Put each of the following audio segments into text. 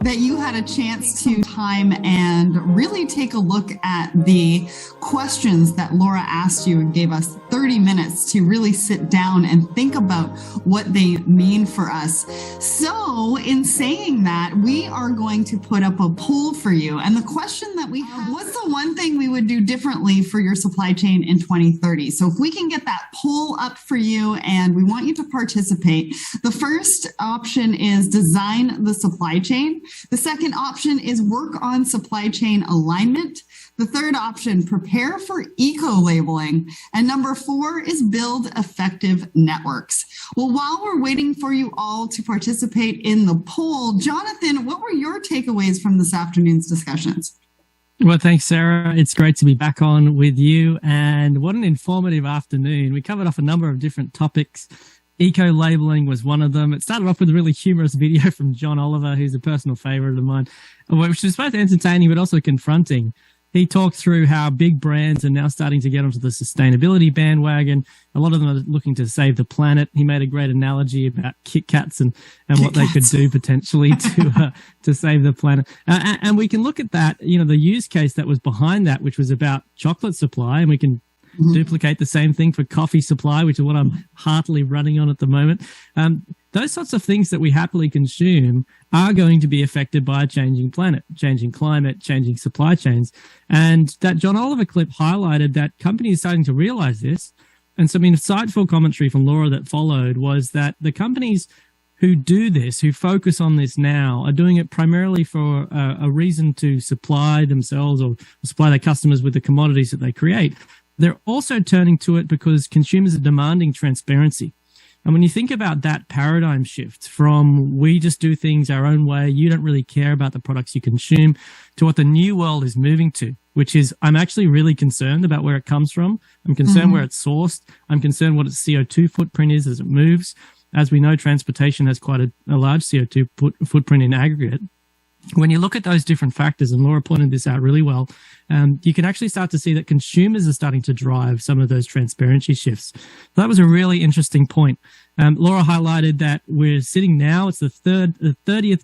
that you had a chance to time and really take a look at the questions that Lora asked you and gave us 30 minutes to really sit down and think about what they mean for us. So in saying that, we are going to put up a poll for you. And the question that we have, what's the one thing we would do differently for your supply chain in 2030? So if we can get that poll up for you, and we want you to participate. The first option is design the supply chain. The second option is work on supply chain alignment. The third option, prepare for eco-labeling. And number 4 is build effective networks. Well, while we're waiting for you all to participate in the poll, Jonathan, what were your takeaways from this afternoon's discussions? Well, thanks, Sarah. It's great to be back on with you. And what an informative afternoon. We covered off a number of different topics. Eco-labeling was one of them. It started off with a really humorous video from John Oliver, who's a personal favorite of mine, which was both entertaining but also confronting. He talked through how big brands are now starting to get onto the sustainability bandwagon. A lot of them are looking to save the planet. He made a great analogy about Kit Kats and what they could do potentially to save the planet. And we can look at that, the use case that was behind that, which was about chocolate supply, and we can duplicate the same thing for coffee supply, which is what I'm heartily running on at the moment. Those sorts of things that we happily consume are going to be affected by a changing planet, changing climate, changing supply chains. And that John Oliver clip highlighted that companies are starting to realize this. And some insightful commentary from Lora that followed was that the companies who do this, who focus on this now, are doing it primarily for a reason to supply themselves or supply their customers with the commodities that they create. They're also turning to it because consumers are demanding transparency. And when you think about that paradigm shift from we just do things our own way, you don't really care about the products you consume, to what the new world is moving to, which is I'm actually really concerned about where it comes from. I'm concerned where it's sourced. I'm concerned what its CO2 footprint is as it moves. As we know, transportation has quite a large CO2 footprint in aggregate. When you look at those different factors, and Lora pointed this out really well, you can actually start to see that consumers are starting to drive some of those transparency shifts. That was a really interesting point. Lora highlighted that we're sitting now, it's the 30th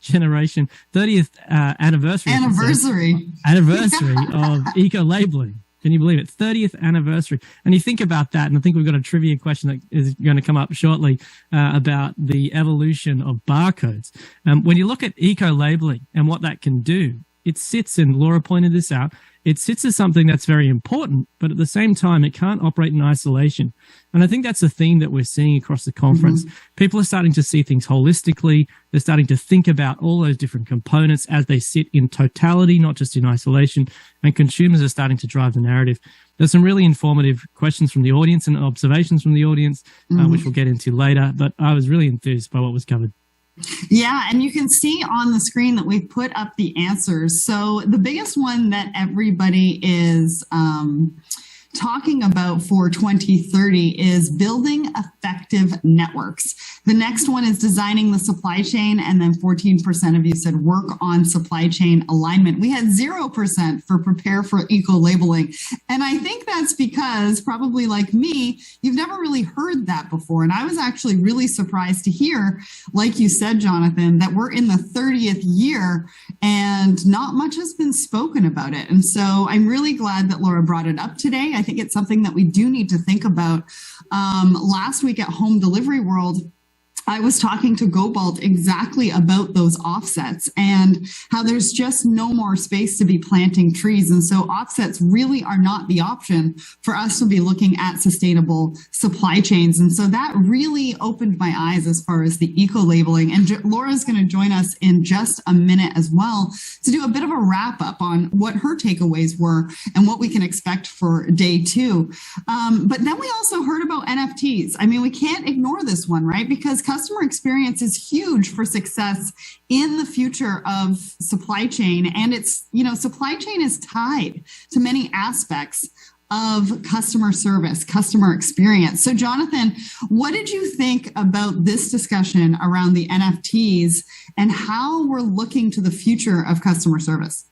anniversary of eco-labeling. Can you believe it? 30th anniversary. And you think about that, and I think we've got a trivia question that is going to come up shortly about the evolution of barcodes. When you look at eco-labeling and what that can do, it sits, and Lora pointed this out, it sits as something that's very important, but at the same time, it can't operate in isolation. And I think that's a theme that we're seeing across the conference. People are starting to see things holistically. They're starting to think about all those different components as they sit in totality, not just in isolation. And consumers are starting to drive the narrative. There's some really informative questions from the audience and observations from the audience, which we'll get into later. But I was really enthused by what was covered. Yeah, and you can see on the screen that we've put up the answers. So the biggest one that everybody is talking about for 2030 is building effective networks. The next one is designing the supply chain, and then 14% of you said work on supply chain alignment. We had 0% for prepare for eco-labeling. And I think that's because, probably like me, you've never really heard that before. And I was actually really surprised to hear, like you said, Jonathan, that we're in the 30th year and not much has been spoken about it. And so I'm really glad that Lora brought it up today. I think it's something that we do need to think about. Last week at Home Delivery World, I was talking to Gobalt exactly about those offsets and how there's just no more space to be planting trees. And so offsets really are not the option for us to be looking at sustainable supply chains. And so that really opened my eyes as far as the eco-labeling. And Lora's going to join us in just a minute as well to do a bit of a wrap up on what her takeaways were and what we can expect for day 2. But then we also heard about NFTs. I mean, we can't ignore this one, right? Because customer experience is huge for success in the future of supply chain. And it's, supply chain is tied to many aspects of customer service, customer experience. So Jonathan, what did you think about this discussion around the NFTs and how we're looking to the future of customer service?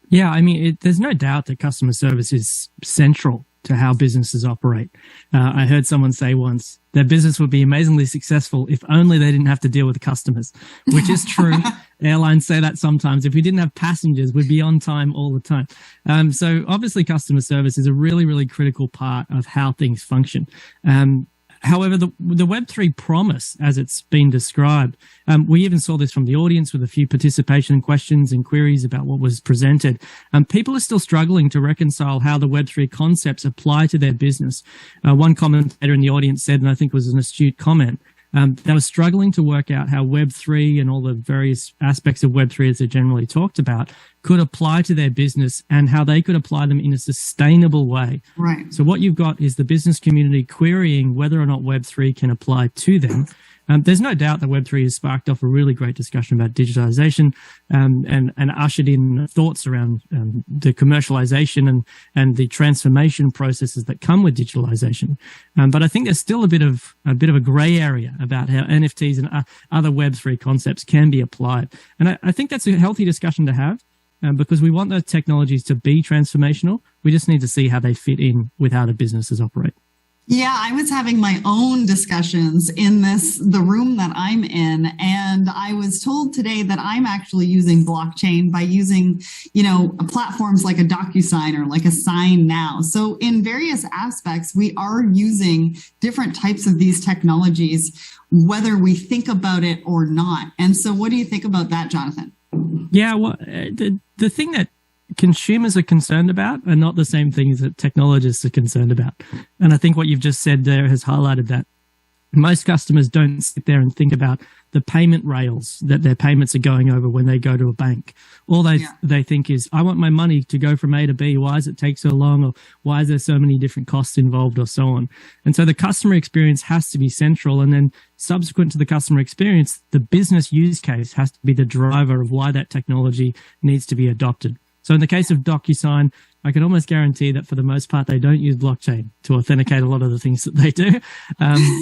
Yeah, I mean, there's no doubt that customer service is central to how businesses operate. I heard someone say once, their business would be amazingly successful if only they didn't have to deal with customers, which is true. Airlines say that sometimes. If we didn't have passengers, we'd be on time all the time. So obviously customer service is a really, really critical part of how things function. However, the Web3 promise, as it's been described, we even saw this from the audience with a few participation questions and queries about what was presented. People are still struggling to reconcile how the Web3 concepts apply to their business. One commentator in the audience said, and I think it was an astute comment, they were struggling to work out how Web3 and all the various aspects of Web3 as they're generally talked about could apply to their business and how they could apply them in a sustainable way. Right. So what you've got is the business community querying whether or not Web3 can apply to them. There's no doubt that Web3 has sparked off a really great discussion about digitization and ushered in thoughts around the commercialization and the transformation processes that come with digitalization. But I think there's still a bit of a gray area about how NFTs and other Web3 concepts can be applied. And I think that's a healthy discussion to have because we want those technologies to be transformational. We just need to see how they fit in with how the businesses operate. Yeah, I was having my own discussions in the room that I'm in, and I was told today that I'm actually using blockchain by using, platforms like a DocuSign or like a Sign Now. So in various aspects, we are using different types of these technologies, whether we think about it or not. And so what do you think about that, Jonathan? Yeah, well, the thing that consumers are concerned about are not the same things that technologists are concerned about. And I think what you've just said there has highlighted that. Most customers don't sit there and think about the payment rails that their payments are going over when they go to a bank. All they think is, I want my money to go from A to B. Why does it take so long? Or why is there so many different costs involved, or so on? And so the customer experience has to be central. And then subsequent to the customer experience, the business use case has to be the driver of why that technology needs to be adopted. So in the case of DocuSign, I can almost guarantee that for the most part, they don't use blockchain to authenticate a lot of the things that they do,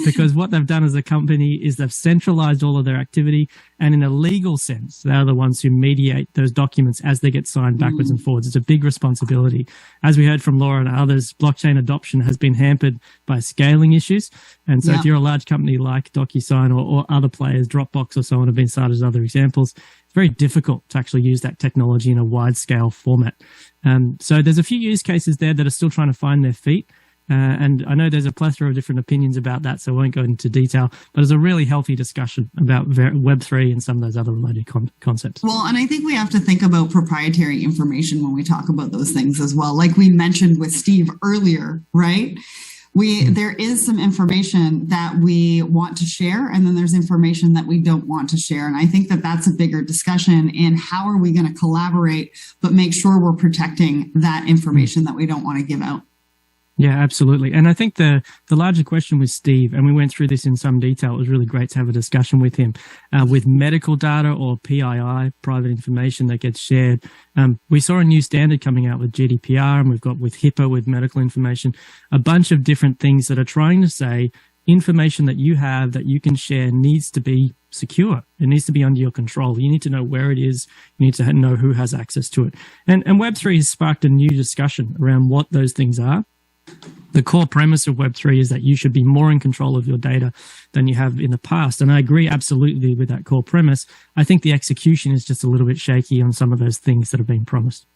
because what they've done as a company is they've centralized all of their activity. And in a legal sense, they're the ones who mediate those documents as they get signed backwards and forwards. It's a big responsibility. As we heard from Lora and others, blockchain adoption has been hampered by scaling issues. And so if you're a large company like DocuSign or other players, Dropbox or so on have been cited as other examples, it's very difficult to actually use that technology in a wide scale format. So there's a few use cases there that are still trying to find their feet. And I know there's a plethora of different opinions about that, so I won't go into detail, but it's a really healthy discussion about Web3 and some of those other related concepts. Well, and I think we have to think about proprietary information when we talk about those things as well. Like we mentioned with Steve earlier, right? There is some information that we want to share, and then there's information that we don't want to share. And I think that that's a bigger discussion in how are we going to collaborate, but make sure we're protecting that information that we don't want to give out. Yeah, absolutely. And I think the larger question with Steve, and we went through this in some detail, it was really great to have a discussion with him, with medical data or PII, private information that gets shared. We saw a new standard coming out with GDPR, and we've got with HIPAA, with medical information, a bunch of different things that are trying to say information that you have that you can share needs to be secure. It needs to be under your control. You need to know where it is. You need to know who has access to it. And Web3 has sparked a new discussion around what those things are. The core premise of Web3 is that you should be more in control of your data than you have in the past. And I agree absolutely with that core premise. I think the execution is just a little bit shaky on some of those things that have been promised.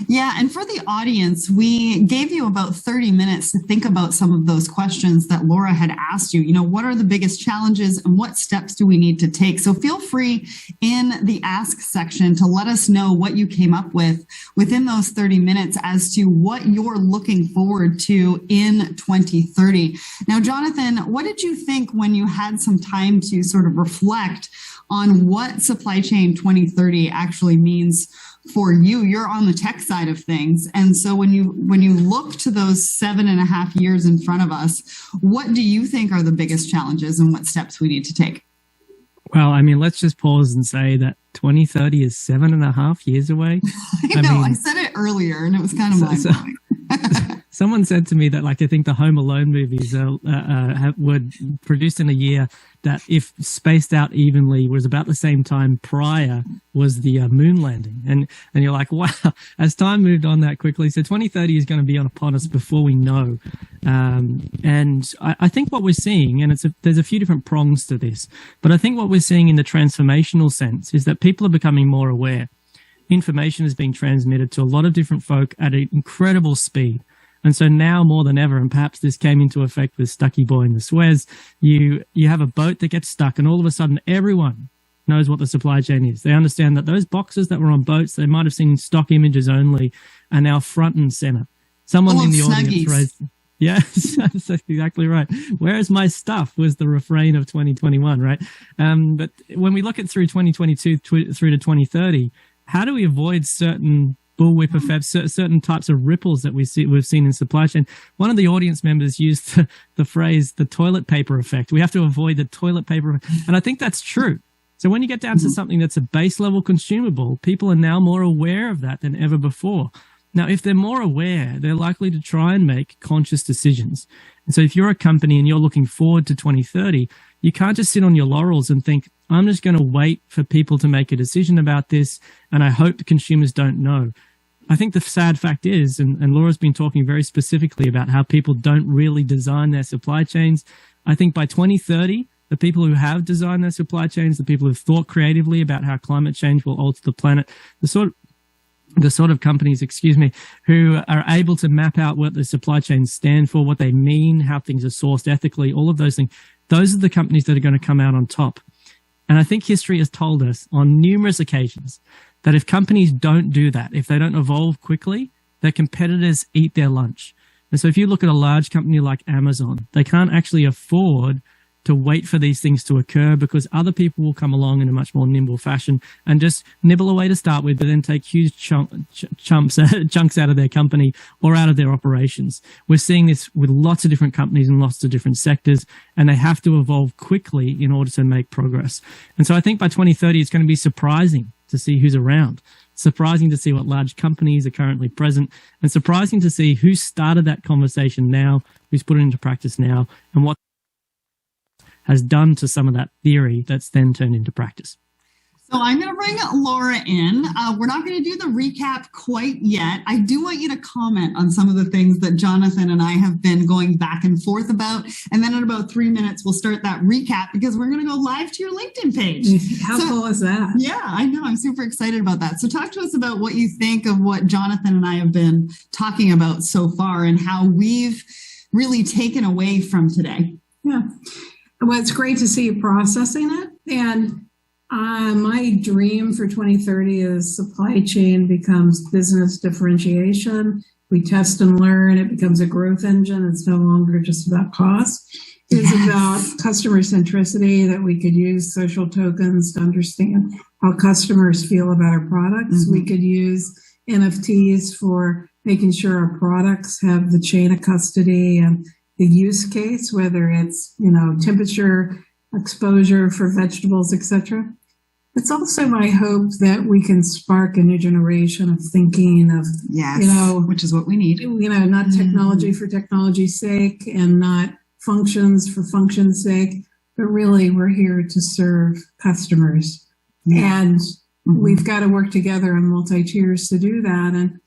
Yeah, and for the audience, we gave you about 30 minutes to think about some of those questions that Lora had asked you. What are the biggest challenges and what steps do we need to take? So feel free in the ask section to let us know what you came up with within those 30 minutes as to what you're looking forward to in 2030. Now, Jonathan, what did you think when you had some time to sort of reflect on what Supply Chain 2030 actually means for you? You're on the tech side of things. And so when you look to those 7.5 years in front of us, what do you think are the biggest challenges and what steps we need to take? Well, I mean, let's just pause and say that 2030 is 7.5 years away. I said it earlier and it was kind of mind-blowing. Someone said to me that, like, I think the Home Alone movies were produced in a year that, if spaced out evenly, was about the same time prior was the moon landing. And you're like, wow, as time moved on that quickly. So 2030 is going to be upon us before we know. And I think what we're seeing, and there's a few different prongs to this, but I think what we're seeing in the transformational sense is that people are becoming more aware. Information is being transmitted to a lot of different folk at an incredible speed. And so now more than ever, and perhaps this came into effect with Stucky Boy in the Suez, you have a boat that gets stuck, and all of a sudden everyone knows what the supply chain is. They understand that those boxes that were on boats they might have seen in stock images only are now front and center. Someone in the audience raised... Yes, that's exactly right. Where's my stuff was the refrain of 2021, right? But when we look at through 2022 through to 2030, how do we avoid certain bullwhip effects, certain types of ripples that we've seen in supply chain? One of the audience members used the phrase, the toilet paper effect. We have to avoid the toilet paper. And I think that's true. So when you get down to something that's a base level consumable, people are now more aware of that than ever before. Now, if they're more aware, they're likely to try and make conscious decisions. And so if you're a company and you're looking forward to 2030, you can't just sit on your laurels and think, I'm just going to wait for people to make a decision about this, and I hope the consumers don't know. I think the sad fact is, and Laura's been talking very specifically about how people don't really design their supply chains. I think by 2030, the people who have designed their supply chains, the people who've thought creatively about how climate change will alter the planet, the sort of companies, who are able to map out what the supply chains stand for, what they mean, how things are sourced ethically, all of those things, those are the companies that are going to come out on top. And I think history has told us on numerous occasions that if companies don't do that, if they don't evolve quickly, their competitors eat their lunch. And so if you look at a large company like Amazon, they can't actually afford to wait for these things to occur because other people will come along in a much more nimble fashion and just nibble away to start with, but then take huge chunks out of their company or out of their operations. We're seeing this with lots of different companies in lots of different sectors, and they have to evolve quickly in order to make progress. And so I think by 2030, it's going to be surprising to see who's around. Surprising to see what large companies are currently present, and surprising to see who started that conversation now, who's put it into practice now, and what has done to some of that theory that's then turned into practice. So I'm going to bring Lora in. We're not going to do the recap quite yet. I do want you to comment on some of the things that Jonathan and I have been going back and forth about. And then in about 3 minutes, we'll start that recap because we're going to go live to your LinkedIn page. How cool is that? Yeah, I know. I'm super excited about that. So talk to us about what you think of what Jonathan and I have been talking about so far and how we've really taken away from today. Yeah. Well, it's great to see you processing it. And my dream for 2030 is supply chain becomes business differentiation. We test and learn. It becomes a growth engine. It's no longer just about cost. It's about customer centricity, that we could use social tokens to understand how customers feel about our products. We could use NFTs for making sure our products have the chain of custody and the use case, whether it's, temperature, exposure for vegetables, etc. It's also my hope that we can spark a new generation of thinking of, which is what we need. Not technology for technology's sake and not functions for function's sake, but really we're here to serve customers. And we've got to work together in multi-tiers to do that. And,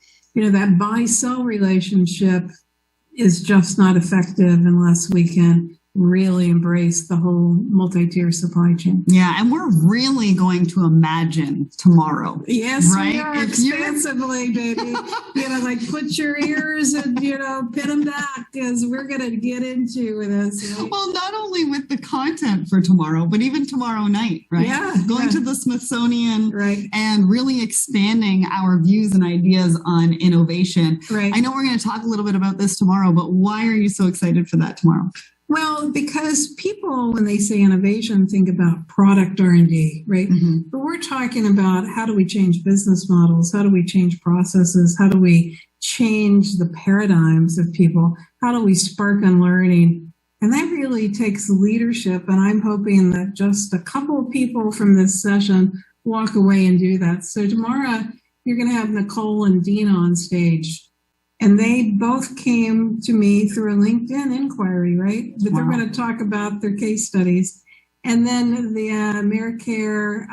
that buy-sell relationship is just not effective unless we can really embrace the whole multi-tier supply chain. Yeah, and we're really going to imagine tomorrow. Yes, right? We are expansively, baby. Put your ears and, pin them back because we're going to get into this. Right? Well, not only with the content for tomorrow, but even tomorrow night, right? Yeah. Going to the Smithsonian right. and really expanding our views and ideas on innovation. Right. I know we're going to talk a little bit about this tomorrow, but why are you so excited for that tomorrow? Well, because people, when they say innovation, think about product R&D, right? But we're talking about how do we change business models? How do we change processes? How do we change the paradigms of people? How do we spark on learning? And that really takes leadership. And I'm hoping that just a couple of people from this session walk away and do that. So tomorrow, you're going to have Nicole and Dina on stage. And they both came to me through a LinkedIn inquiry, right? But they're going to talk about their case studies. And then the AmeriCare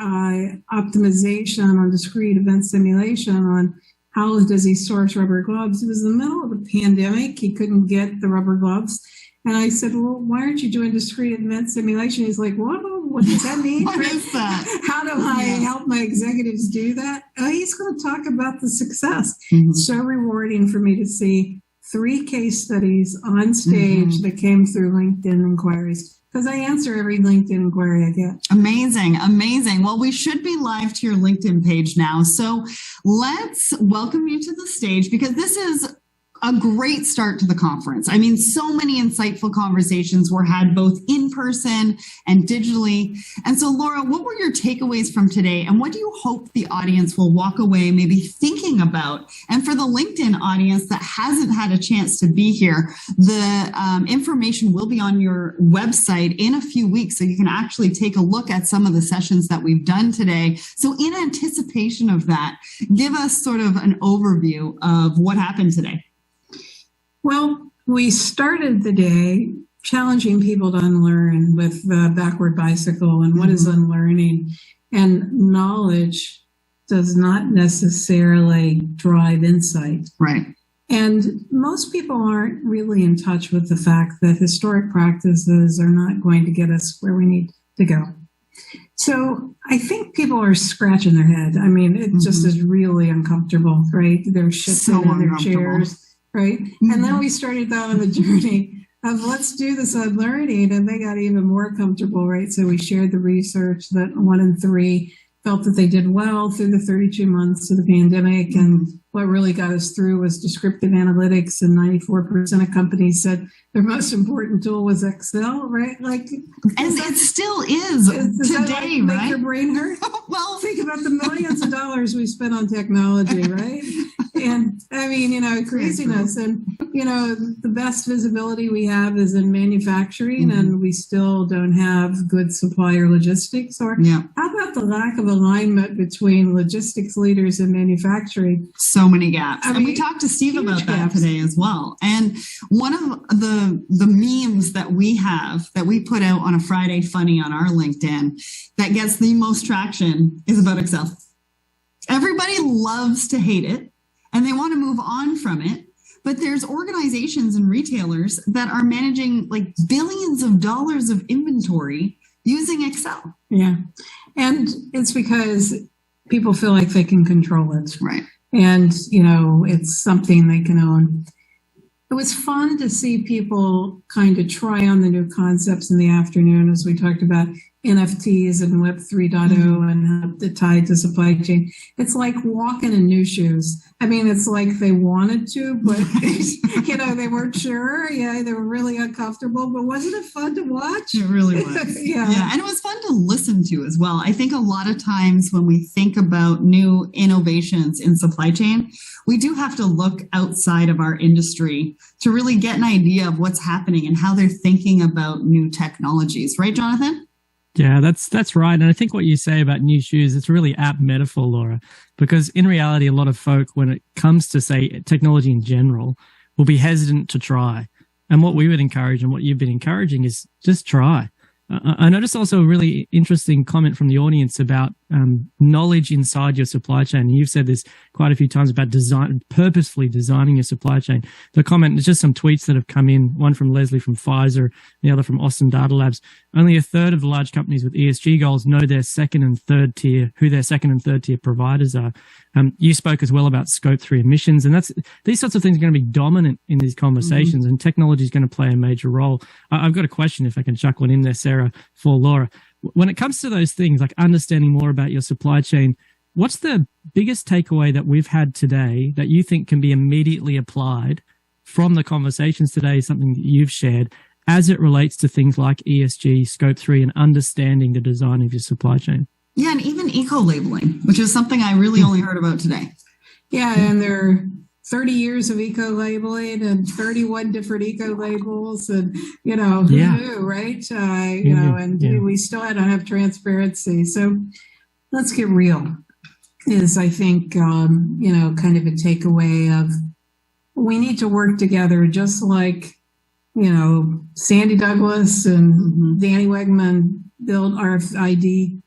optimization on discrete event simulation on how does he source rubber gloves. It was in the middle of the pandemic. He couldn't get the rubber gloves. And I said, well, why aren't you doing discrete event simulation? He's like, whoa, what does that mean? What is that? How do I help my executives do that? He's going to talk about the success. So rewarding for me to see 3 case studies on stage that came through LinkedIn inquiries, because I answer every LinkedIn inquiry I get. Amazing. Amazing. Well, we should be live to your LinkedIn page now. So let's welcome you to the stage, because this is a great start to the conference. I mean, so many insightful conversations were had both in person and digitally. And so, Lora, what were your takeaways from today? And what do you hope the audience will walk away maybe thinking about? And for the LinkedIn audience that hasn't had a chance to be here, the information will be on your website in a few weeks, so you can actually take a look at some of the sessions that we've done today. So in anticipation of that, give us sort of an overview of what happened today. Well, we started the day challenging people to unlearn with the backward bicycle and what is unlearning. And knowledge does not necessarily drive insight. Right. And most people aren't really in touch with the fact that historic practices are not going to get us where we need to go. So I think people are scratching their head. I mean, it just is really uncomfortable, right? They're shifting in their chairs. Right. And then we started down on the journey of let's do this unlearning. And they got even more comfortable. Right. So we shared the research that 1 in 3 felt that they did well through the 32 months of the pandemic. And what really got us through was descriptive analytics. And 94% of companies said their most important tool was Excel. Right. Like, and it still is today, right? Make your brain hurt? Well, think about the millions of dollars we spent on technology, right? And I mean, craziness. And, the best visibility we have is in manufacturing, and we still don't have good supplier logistics. Or how about the lack of alignment between logistics leaders and manufacturing? So many gaps. And we talked to Steve about that today as well. And one of the memes that we have that we put out on a Friday Funny on our LinkedIn that gets the most traction is about Excel. Everybody loves to hate it, and they want to move on from it. But there's organizations and retailers that are managing like billions of dollars of inventory using Excel. Yeah. And it's because people feel like they can control it. Right. And, it's something they can own. It was fun to see people kind of try on the new concepts in the afternoon as we talked about NFTs and Web 3.0 and how they're tied to supply chain. It's like walking in new shoes. I mean, it's like they wanted to, but, they weren't sure. Yeah, they were really uncomfortable. But wasn't it fun to watch? It really was. Yeah. And it was fun to listen to as well. I think a lot of times when we think about new innovations in supply chain, we do have to look outside of our industry to really get an idea of what's happening and how they're thinking about new technologies. Right, Jonathan? Yeah, that's right. And I think what you say about new shoes, it's a really apt metaphor, Lora, because in reality, a lot of folk, when it comes to, say, technology in general, will be hesitant to try. And what we would encourage and what you've been encouraging is just try. I noticed also a really interesting comment from the audience about knowledge inside your supply chain. You've said this quite a few times about purposefully designing your supply chain. The comment is just some tweets that have come in, one from Leslie from Pfizer, the other from Austin Data Labs. Only a third of the large companies with ESG goals know who their second and third tier providers are. You spoke as well about scope 3 emissions, and these sorts of things are going to be dominant in these conversations, and technology is going to play a major role. I've got a question, if I can chuck one in there, Sarah, for Lora. When it comes to those things, like understanding more about your supply chain, what's the biggest takeaway that we've had today that you think can be immediately applied from the conversations today, something that you've shared, as it relates to things like ESG, scope 3, and understanding the design of your supply chain? Yeah, and even eco-labeling, which is something I really only heard about today. Yeah, and there are 30 years of eco-labeling and 31 different eco-labels, and, who knew, right? We still don't have transparency. So let's get real is, I think, kind of a takeaway of we need to work together, just like, Sandy Douglas and Danny Wegman built RFID,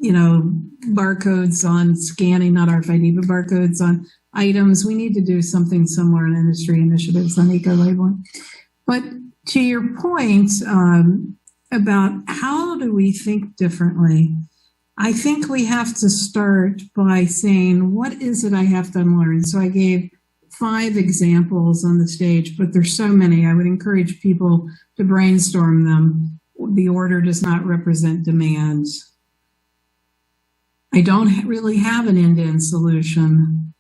barcodes on scanning, not RFID, but barcodes on items. We need to do something similar in industry initiatives on eco-labeling. But to your point about how do we think differently, I think we have to start by saying, what is it I have to unlearn? So I gave 5 examples on the stage, but there's so many. I would encourage people to brainstorm them. The order does not represent demand. I don't really have an end-to-end solution.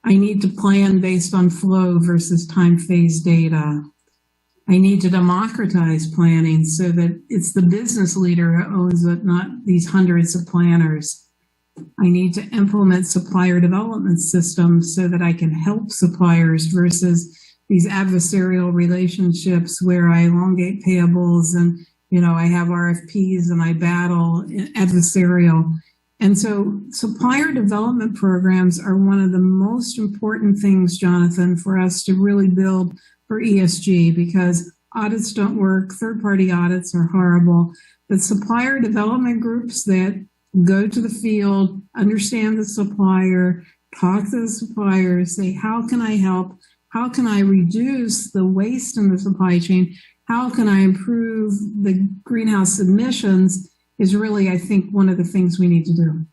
I need to plan based on flow versus time phase data. I need to democratize planning so that it's the business leader who owns it, not these hundreds of planners. I need to implement supplier development systems so that I can help suppliers versus these adversarial relationships where I elongate payables and, I have RFPs and I battle adversarial. And so supplier development programs are one of the most important things, Jonathan, for us to really build for ESG, because audits don't work. Third-party audits are horrible. But supplier development groups that go to the field, understand the supplier, talk to the supplier, say, how can I help? How can I reduce the waste in the supply chain? How can I improve the greenhouse emissions is really, I think, one of the things we need to do.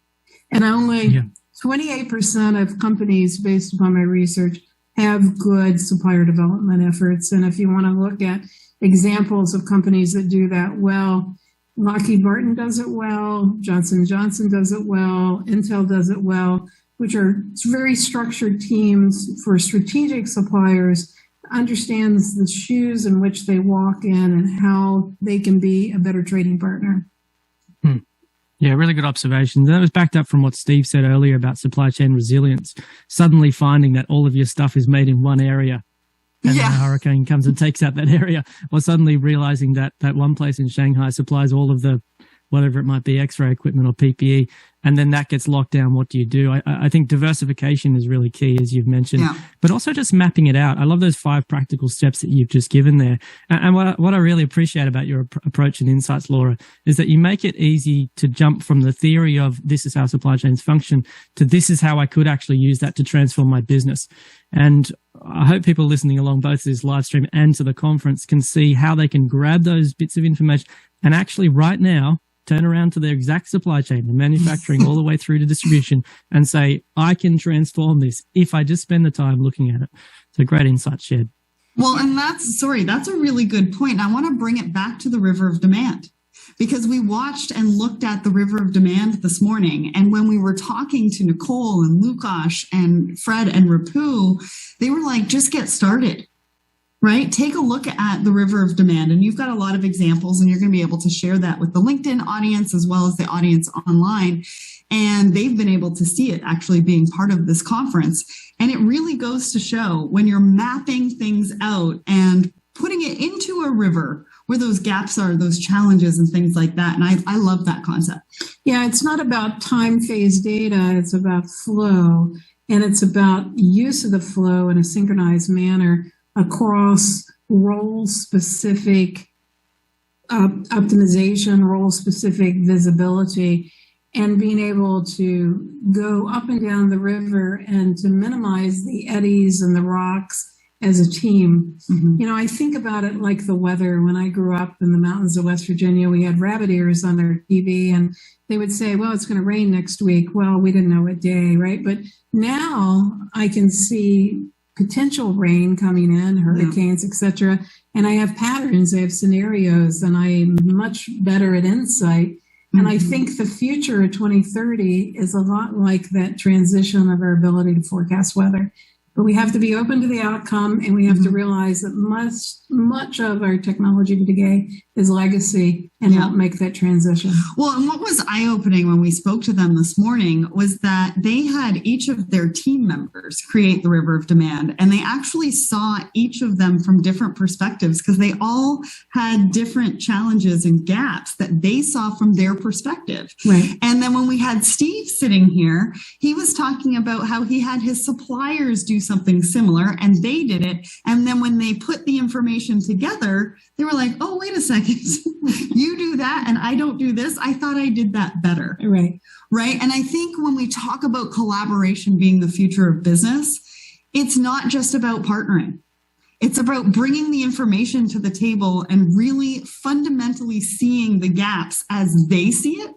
And only 28% of companies, based upon my research, have good supplier development efforts. And if you want to look at examples of companies that do that well, Lockheed Martin does it well, Johnson & Johnson does it well, Intel does it well, which are very structured teams for strategic suppliers, understands the shoes in which they walk in and how they can be a better trading partner. Yeah, really good observation. That was backed up from what Steve said earlier about supply chain resilience. Suddenly finding that all of your stuff is made in one area and a hurricane comes and takes out that area, or suddenly realizing that one place in Shanghai supplies all of the, whatever it might be, X-ray equipment or PPE, and then that gets locked down. What do you do? I think diversification is really key, as you've mentioned, but also just mapping it out. I love those 5 practical steps that you've just given there. And what I really appreciate about your approach and insights, Laura, is that you make it easy to jump from the theory of this is how supply chains function to this is how I could actually use that to transform my business. And I hope people listening along both to this live stream and to the conference can see how they can grab those bits of information and actually right now turn around to their exact supply chain, the manufacturing all the way through to distribution, and say, I can transform this if I just spend the time looking at it. So great insight shared. Well, and that's a really good point. And I want to bring it back to the river of demand, because we watched and looked at the river of demand this morning. And when we were talking to Nicole and Lukash and Fred and Rapu, they were like, just get started. Right? Take a look at the river of demand, and you've got a lot of examples, and you're going to be able to share that with the LinkedIn audience as well as the audience online. And they've been able to see it actually being part of this conference. And it really goes to show when you're mapping things out and putting it into a river where those gaps are, those challenges and things like that. And I love that concept. Yeah, it's not about time phase data. It's about flow, and it's about use of the flow in a synchronized manner across role-specific optimization, role-specific visibility, and being able to go up and down the river and to minimize the eddies and the rocks as a team. I think about it like the weather. When I grew up in the mountains of West Virginia, we had rabbit ears on our TV, and they would say, well, it's going to rain next week. Well, we didn't know what day, right? But now I can see potential rain coming in, hurricanes, etc. And I have patterns, I have scenarios, and I'm much better at insight. And I think the muture of 2030 is a lot like that transition of our ability to forecast weather. But we have to be open to the outcome, and we have to realize that much of our technology today is legacy and help make that transition. Well, and what was eye-opening when we spoke to them this morning was that they had each of their team members create the river of demand, and they actually saw each of them from different perspectives because they all had different challenges and gaps that they saw from their perspective. Right. And then when we had Steve sitting here, he was talking about how he had his suppliers do something similar and they did it. And then when they put the information together, they were like, oh, wait a second, you do that and I don't do this. I thought I did that better. Right. Right. And I think when we talk about collaboration being the future of business, it's not just about partnering. It's about bringing the information to the table and really fundamentally seeing the gaps as they see it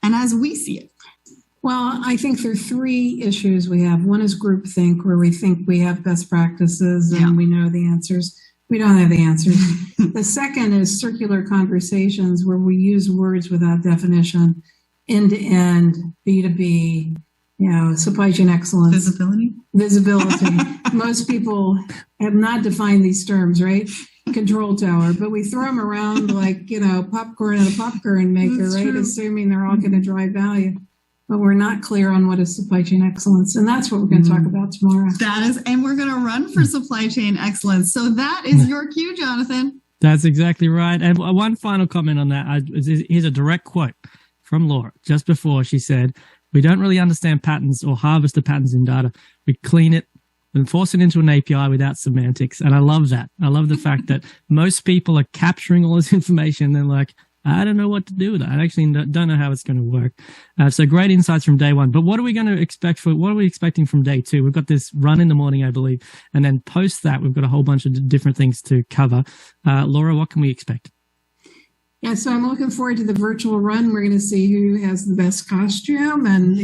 and as we see it. Well, I think there are three issues we have. One is groupthink, where we think we have best practices and we know the answers. We don't have the answers. The second is circular conversations, where we use words without definition, end-to-end, B2B, supply chain excellence. Visibility. Most people have not defined these terms, right? Control tower, but we throw them around like, popcorn in a popcorn maker, right? True. Assuming they're all going to drive value. But we're not clear on what is supply chain excellence. And that's what we're going to talk about tomorrow. That is, and we're going to run for supply chain excellence. So that is your cue, Jonathan. That's exactly right. And one final comment on that. Here's a direct quote from Lora just before. She said, "We don't really understand patterns or harvest the patterns in data. We clean it and force it into an API without semantics." And I love that. I love the fact that most people are capturing all this information. They're like, I don't know what to do with that. I actually don't know how it's going to work. So great insights from day one. But what are we going to expect what are we expecting from day two? We've got this run in the morning, I believe. And then post that, we've got a whole bunch of different things to cover. Lora, what can we expect? Yeah, so I'm looking forward to the virtual run. We're going to see who has the best costume and,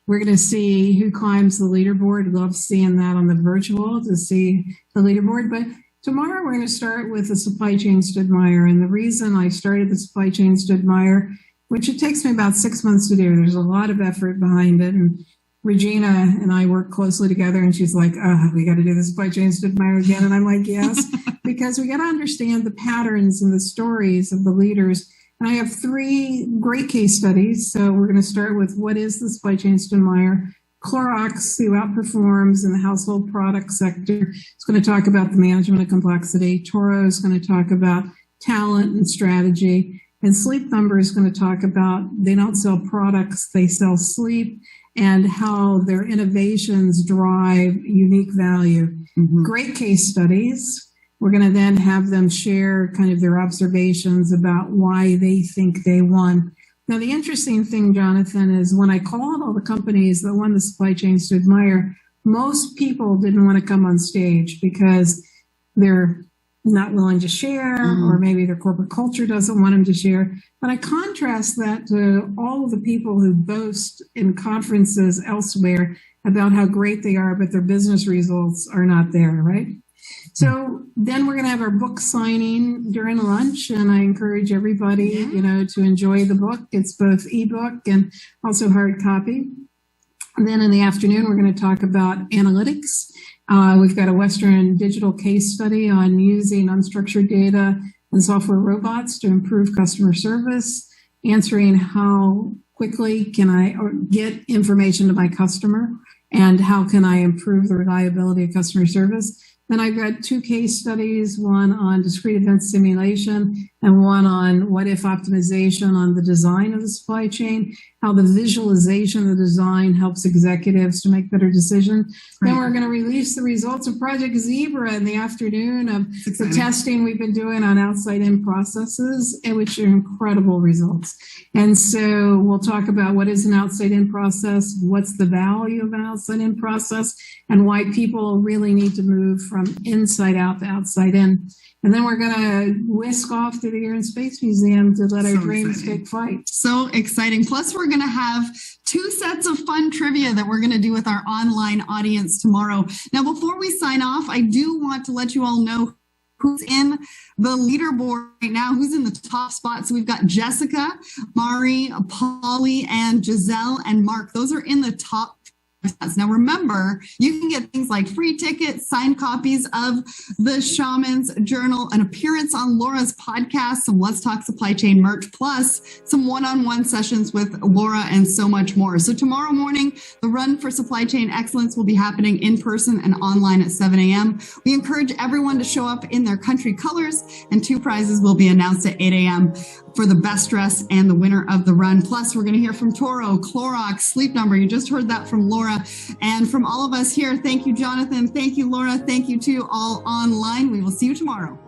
we're going to see who climbs the leaderboard. Love seeing that on the virtual to see the leaderboard. But tomorrow, we're going to start with the supply chain Stoudemire. And the reason I started the supply chain Stoudemire, which it takes me about 6 months to do, there's a lot of effort behind it. And Regina and I work closely together, and she's like, we got to do the supply chain Stoudemire again. And I'm like, yes, because we got to understand the patterns and the stories of the leaders. And I have 3 great case studies. So we're going to start with what is the supply chain Stoudemire. Clorox, who outperforms in the household product sector, is going to talk about the management of complexity. Toro is going to talk about talent and strategy. And Sleep Number is going to talk about they don't sell products, they sell sleep, and how their innovations drive unique value. Mm-hmm. Great case studies. We're going to then have them share kind of their observations about why they think they won. Now, the interesting thing, Jonathan, is when I called all the companies that won the supply chain Stoudemire, most people didn't want to come on stage because they're not willing to share, or maybe their corporate culture doesn't want them to share. But I contrast that to all of the people who boast in conferences elsewhere about how great they are, but their business results are not there, right? So then we're going to have our book signing during lunch, and I encourage everybody, to enjoy the book. It's both ebook and also hard copy. And then in the afternoon, we're going to talk about analytics. We've got a Western digital case study on using unstructured data and software robots to improve customer service, answering how quickly can I get information to my customer and how can I improve the reliability of customer service. Then I've got 2 case studies, one on discrete event simulation and one on what-if optimization on the design of the supply chain, how the visualization of the design helps executives to make better decisions. Right. Then we're going to release the results of Project Zebra in the afternoon of the testing we've been doing on outside-in processes, which are incredible results. And so we'll talk about what is an outside-in process, what's the value of an outside-in process, and why people really need to move from inside out to outside in. And then we're going to whisk off to the Air and Space Museum to let our dreams take flight. So exciting. Plus, we're going to have 2 sets of fun trivia that we're going to do with our online audience tomorrow. Now, before we sign off, I do want to let you all know who's in the leaderboard right now, who's in the top spot. So we've got Jessica, Mari, Polly, and Giselle and Mark. Those are in the top Now, remember, you can get things like free tickets, signed copies of the Shaman's Journal, an appearance on Lora's podcast, some Let's Talk Supply Chain merch, plus some one-on-one sessions with Lora and so much more. So tomorrow morning, the Run for Supply Chain Excellence will be happening in person and online at 7 a.m. We encourage everyone to show up in their country colors, and 2 prizes will be announced at 8 a.m. for the best dress and the winner of the run. Plus, we're going to hear from Toro, Clorox, Sleep Number. You just heard that from Lora. And from all of us here, thank you, Jonathan. Thank you, Lora. Thank you to all online. We will see you tomorrow.